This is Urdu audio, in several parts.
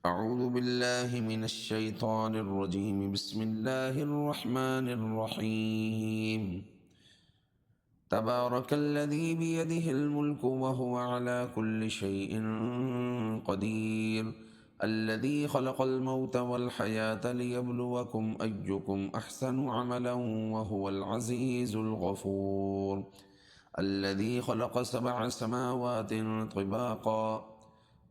أعوذ بالله من الشيطان الرجيم بسم الله الرحمن الرحيم تبارك الذي بيده الملك وهو على كل شيء قدير الذي خلق الموت والحياة ليبلوكم أيكم أحسن عملا وهو العزيز الغفور الذي خلق 7 سماوات طباقا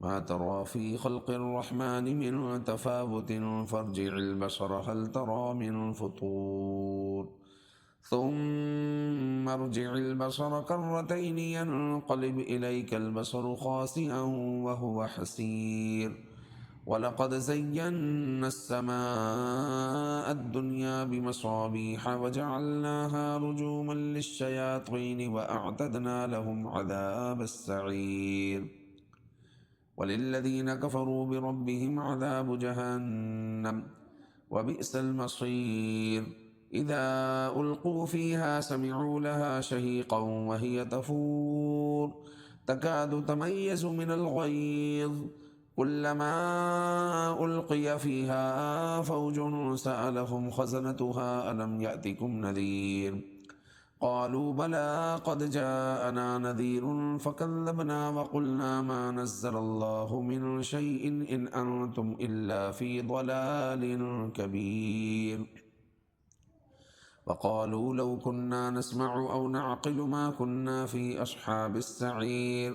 ما ترى في خلق الرحمن من تفاوت فارجع البصر هل ترى من فطور ثم ارجع البصر كرتين ينقلب إليك البصر خاسئا وهو حسير ولقد زينا السماء الدنيا بمصابيح وجعلناها رجوما للشياطين وأعتدنا لهم عذاب السعير وللذين كفروا بربهم عذاب جهنم وبئس المصير إذا ألقوا فيها سمعوا لها شهيقا وهي تفور تكاد تميز من الغيظ كلما ألقي فيها فوج سألهم خزنتها ألم يأتكم نذير قالوا بلى قد جاءنا نذير فكذبنا وقلنا ما نزل الله من شيء إن أنتم إلا في ضلال كبير وقالوا لو كنا نسمع أو نعقل ما كنا في أصحاب السعير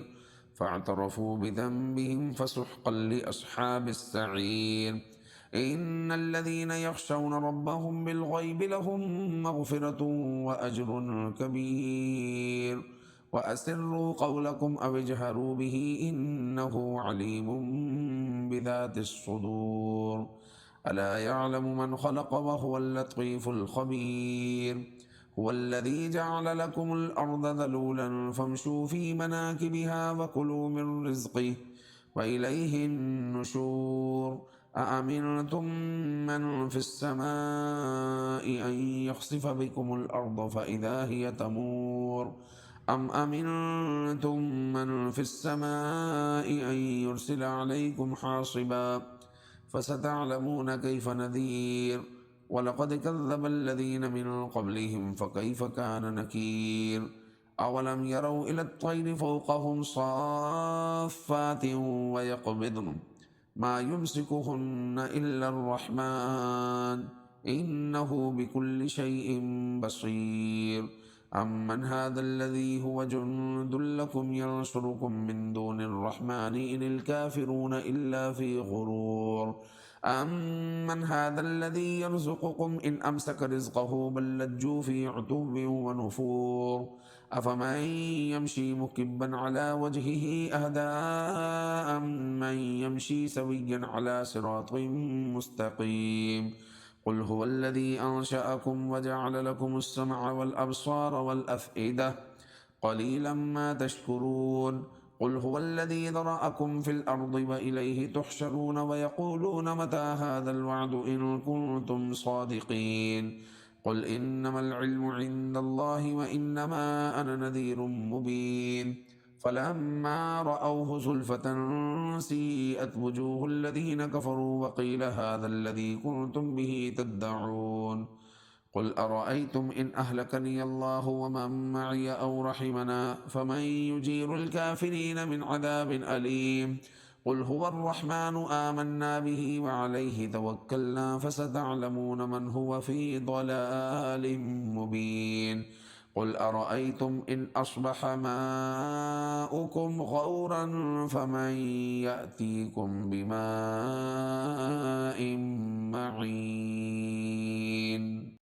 فاعترفوا بذنبهم فسحقا لأصحاب السعير إن الذين يخشون ربهم بالغيب لهم مغفرة وأجر كبير وأسروا قولكم أو اجهروا به إنه عليم بذات الصدور ألا يعلم من خلق وهو اللطيف الخبير هو الذي جعل لكم الأرض ذلولا فامشوا في مناكبها وكلوا من رزقه وإليه النشور أأمنتم من في السماء أن يخسف بكم الأرض فإذا هي تمور أم أمنتم من في السماء أن يرسل عليكم حاصبا فستعلمون كيف نذير ولقد كذب الذين من قبلهم فكيف كان نكير أولم يروا إلى الطير فوقهم صافات ويقبضن ما يمسكهن إلا الرحمن إنه بكل شيء بصير أمن هذا الذي هو جند لكم ينصركم من دون الرحمن إن الكافرون إلا في غرور أمن هذا الذي يرزقكم إن أمسك رزقه بل لجوا في عتو ونفور أفمن يمشي مكبا على وجهه أهدى أمن يمشي سويا على صراط مستقيم قل هو الذي أنشأكم وجعل لكم السمع والأبصار والأفئدة قليلا ما تشكرون قل هو الذي ذرأكم في الأرض وإليه تحشرون ويقولون متى هذا الوعد إن كنتم صادقين قل إنما العلم عند الله وإنما أنا نذير مبين فلما رأوه زلفة سيئت وجوه الذين كفروا وقيل هذا الذي كنتم به تدعون قل أرأيتم إن أهلكني الله ومن معي أو رحمنا فمن يجير الكافرين من عذاب أليم قل هو الرحمن آمنا به وعليه توكلنا فستعلمون من هو في ضلال مبين قل أرأيتم إن أصبح ماؤكم غورا فمن يأتيكم بماء معين